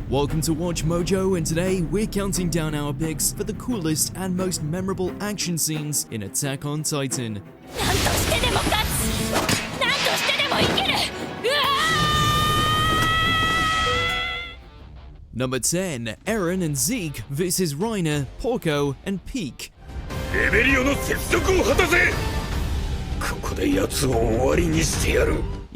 Welcome to Watch Mojo, and today we're counting down our picks for the coolest and most memorable action scenes in Attack on Titan. Number 10, Eren and Zeke vs Reiner, Porco, and Peak. You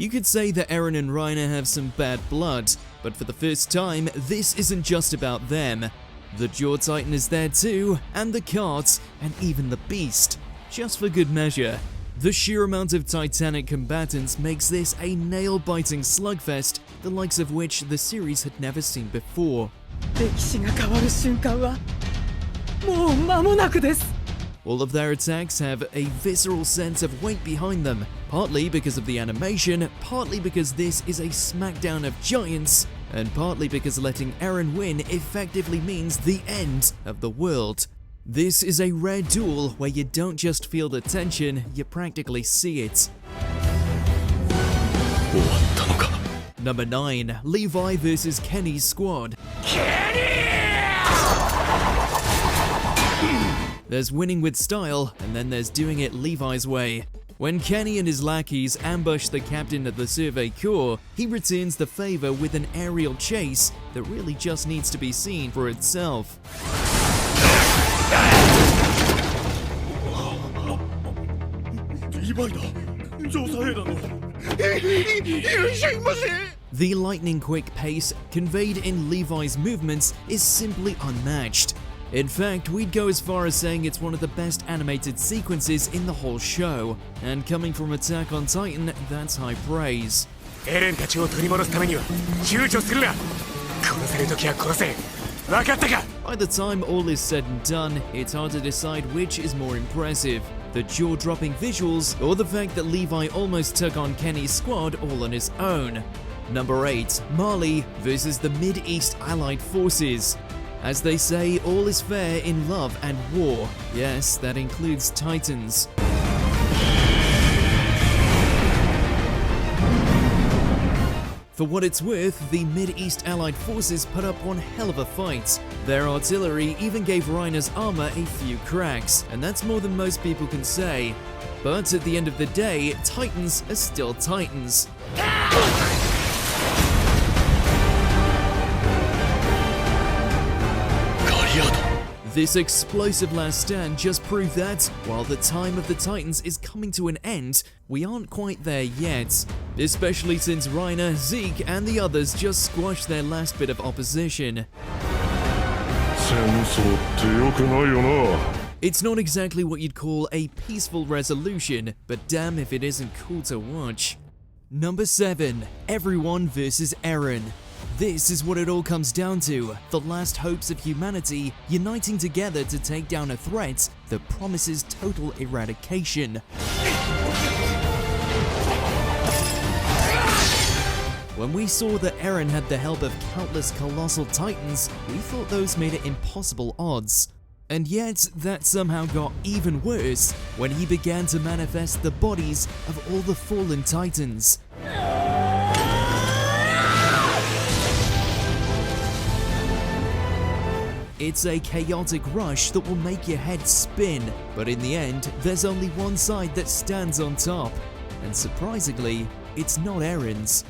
could say that Eren and Reiner have some bad blood, but for the first time, this isn't just about them. The Jaw Titan is there too, and the carts, and even the Beast. Just for good measure. The sheer amount of Titanic combatants makes this a nail-biting slugfest, the likes of which the series had never seen before. All of their attacks have a visceral sense of weight behind them, partly because of the animation, partly because this is a smackdown of giants, and partly because letting Eren win effectively means the end of the world. This is a rare duel where you don't just feel the tension, you practically see it. Number 9, Levi vs Kenny's squad. There's winning with style, and then there's doing it Levi's way. When Kenny and his lackeys ambush the captain of the Survey Corps, he returns the favor with an aerial chase that really just needs to be seen for itself. The lightning-quick pace conveyed in Levi's movements is simply unmatched. In fact, we'd go as far as saying it's one of the best animated sequences in the whole show, and coming from Attack on Titan, that's high praise. By the time all is said and done, it's hard to decide which is more impressive, the jaw-dropping visuals or the fact that Levi almost took on Kenny's squad all on his own. Number 8, Marley vs the Mid-East Allied Forces. As they say, all is fair in love and war. Yes, that includes Titans. For what it's worth, the Mid-East Allied forces put up one hell of a fight. Their artillery even gave Reiner's armor a few cracks, and that's more than most people can say. But at the end of the day, Titans are still Titans. This explosive last stand just proved that, while the time of the Titans is coming to an end, we aren't quite there yet. Especially since Reiner, Zeke, and the others just squashed their last bit of opposition. It's not exactly what you'd call a peaceful resolution, but damn if it isn't cool to watch. Number 7, Everyone vs Eren. This is what it all comes down to, the last hopes of humanity uniting together to take down a threat that promises total eradication. When we saw that Eren had the help of countless colossal titans, we thought those made it impossible odds. And yet, that somehow got even worse when he began to manifest the bodies of all the fallen titans. It's a chaotic rush that will make your head spin, but in the end, there's only one side that stands on top. And surprisingly, it's not Eren's.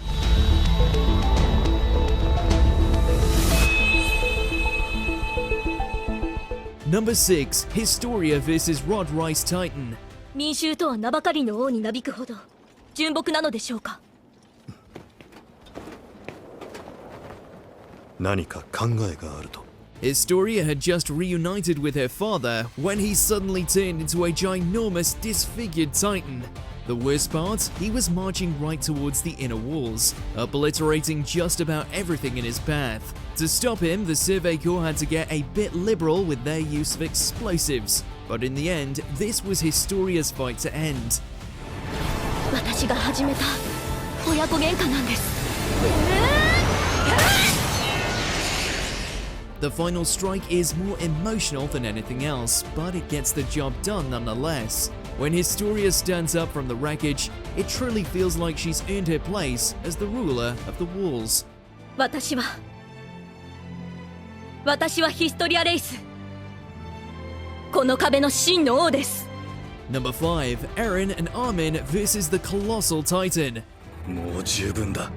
Number 6, Historia vs Reiss Titan. 民衆とは名ばかりの王になびくほど純朴なのでしょうか。何か考えがあると。 Historia had just reunited with her father when he suddenly turned into a ginormous, disfigured titan. The worst part, he was marching right towards the inner walls, obliterating just about everything in his path. To stop him, the Survey Corps had to get a bit liberal with their use of explosives. But in the end, this was Historia's fight to end. 私が始めた親子喧嘩なんです。The final strike is more emotional than anything else, but it gets the job done nonetheless. When Historia stands up from the wreckage, it truly feels like she's earned her place as the ruler of the walls. 私はヒストリア・レイス。この壁の真の王です。 Number 5, Eren and Armen versus the Colossal Titan. もう十分だ。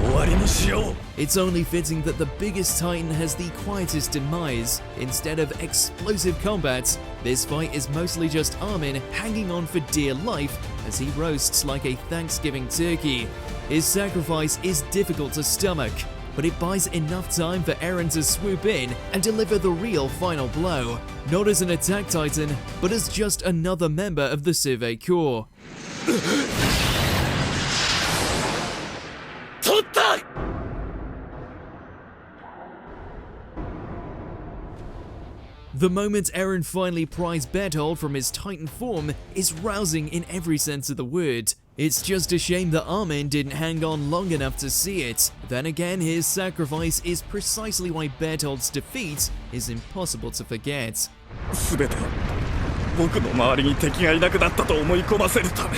終わりにしよう。 It's only fitting that the biggest Titan has the quietest demise. Instead of explosive combats, this fight is mostly just Armen hanging on for dear life as he roasts like a Thanksgiving turkey. His sacrifice is difficult to stomach, but it buys enough time for Eren to swoop in and deliver the real final blow. Not as an attack Titan, but as just another member of the Survey Corps. The moment Eren finally pries Berthold from his Titan form is rousing in every sense of the word. It's just a shame that Armen didn't hang on long enough to see it. Then again, his sacrifice is precisely why Berthold's defeat is impossible to forget. すべて僕の周りに敵がいなくなったと思い込ませるため、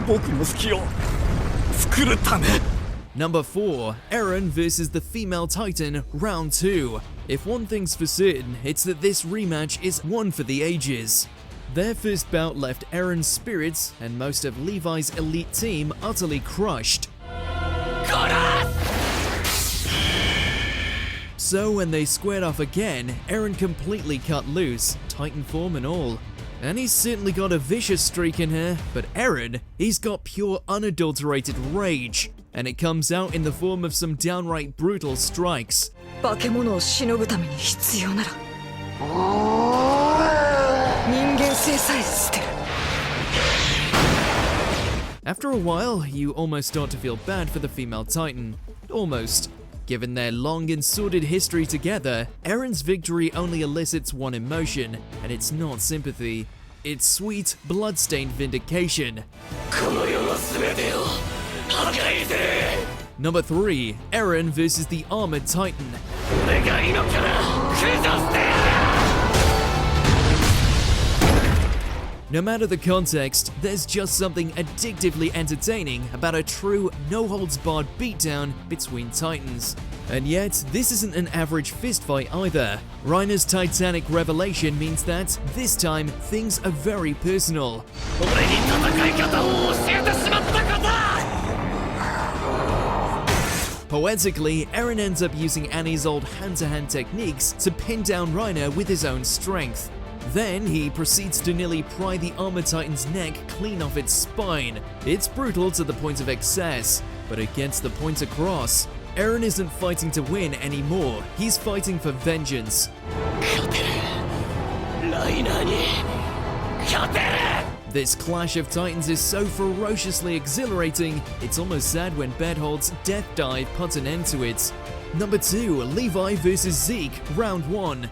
僕の隙を作るため。 Number 4, Eren versus the female Titan, Round 2. If one thing's for certain, it's that this rematch is one for the ages. Their first bout left Eren's spirits and most of Levi's elite team utterly crushed. So when they squared off again, Eren completely cut loose, Titan form and all. And he's certainly got a vicious streak in her, but Eren, he's got pure unadulterated rage. And it comes out in the form of some downright brutal strikes. 化け物をしのぐために必要なら人間性さえ捨てる。 After a while, you almost start to feel bad for the female Titan. Almost. Given their long and sordid history together, Eren's victory only elicits one emotion, and it's not sympathy. It's sweet, blood-stained vindication. Number 3, Eren versus the Armored Titan. No matter the context, there's just something addictively entertaining about a true, no-holds-barred beatdown between titans. And yet, this isn't an average fistfight either. Reiner's Titanic revelation means that, this time, things are very personal. Poetically, Eren ends up using Annie's old hand-to-hand techniques to pin down Reiner with his own strength. Then he proceeds to nearly pry the Armored Titan's neck clean off its spine. It's brutal to the point of excess, but it gets the point across. Eren isn't fighting to win anymore, he's fighting for vengeance. This clash of titans is so ferociously exhilarating, it's almost sad when Berthold's death dive puts an end to it. Number 2, Levi vs Zeke, Round 1.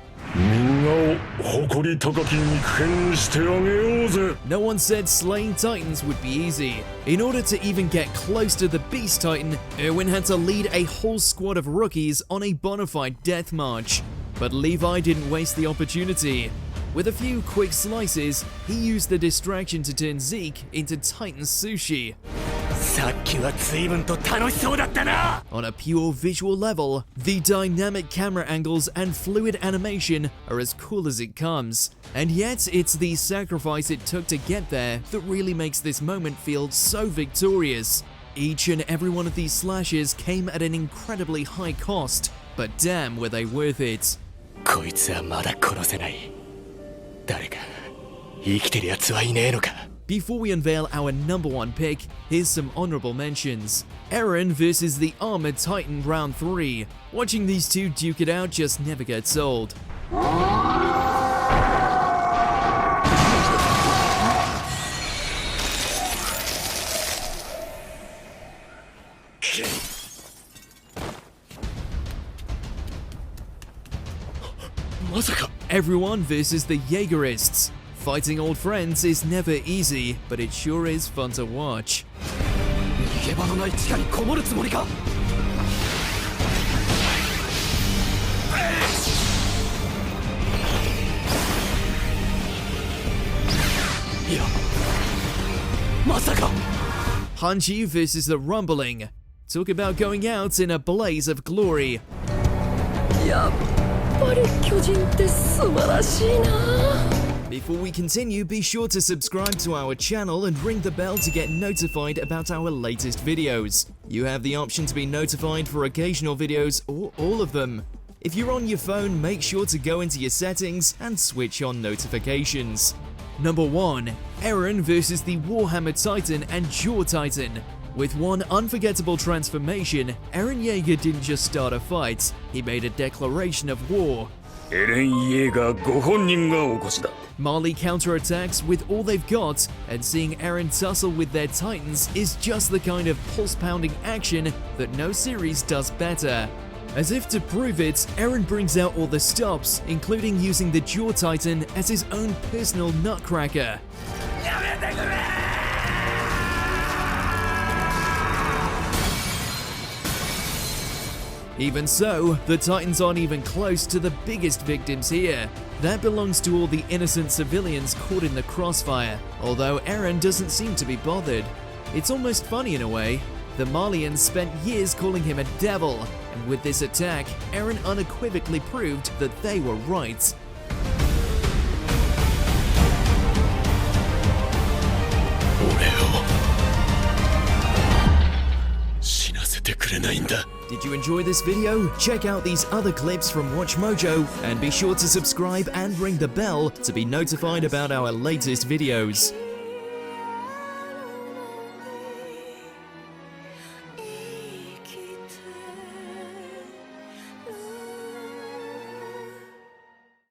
No one said slaying titans would be easy. In order to even get close to the Beast Titan, Erwin had to lead a whole squad of rookies on a bona fide death march. But Levi didn't waste the opportunity. With a few quick slices, he used the distraction to turn Zeke into Titan sushi. On a pure visual level, the dynamic camera angles and fluid animation are as cool as it comes. And yet, it's the sacrifice it took to get there that really makes this moment feel so victorious. Each and every one of these slashes came at an incredibly high cost, but damn were they worth it. Before we unveil our number 1 pick, here's some honorable mentions. Eren versus the Armored Titan Round 3. Watching these two duke it out just never gets old. Everyone versus the Jaegerists. Fighting old friends is never easy, but it sure is fun to watch. Hanji versus the Rumbling. Talk about going out in a blaze of glory. やっぱり巨人って素晴らしいな。 Before we continue, be sure to subscribe to our channel and ring the bell to get notified about our latest videos. You have the option to be notified for occasional videos or all of them. If you're on your phone, make sure to go into your settings and switch on notifications. Number 1. Eren versus the Warhammer Titan and Jaw Titan. With one unforgettable transformation, Eren Yeager didn't just start a fight, he made a declaration of war. エレン・イェーガーご本人がお越しだ。 Marley counterattacks with all they've got, and seeing Eren tussle with their titans is just the kind of pulse-pounding action that no series does better. As if to prove it, Eren brings out all the stops, including using the Jaw Titan as his own personal nutcracker. Even so, the Titans aren't even close to the biggest victims here. That belongs to all the innocent civilians caught in the crossfire, although Eren doesn't seem to be bothered. It's almost funny in a way. The Marleyans spent years calling him a devil, and with this attack, Eren unequivocally proved that they were right. Did you enjoy this video? Check out these other clips from WatchMojo, and be sure to subscribe and ring the bell to be notified about our latest videos.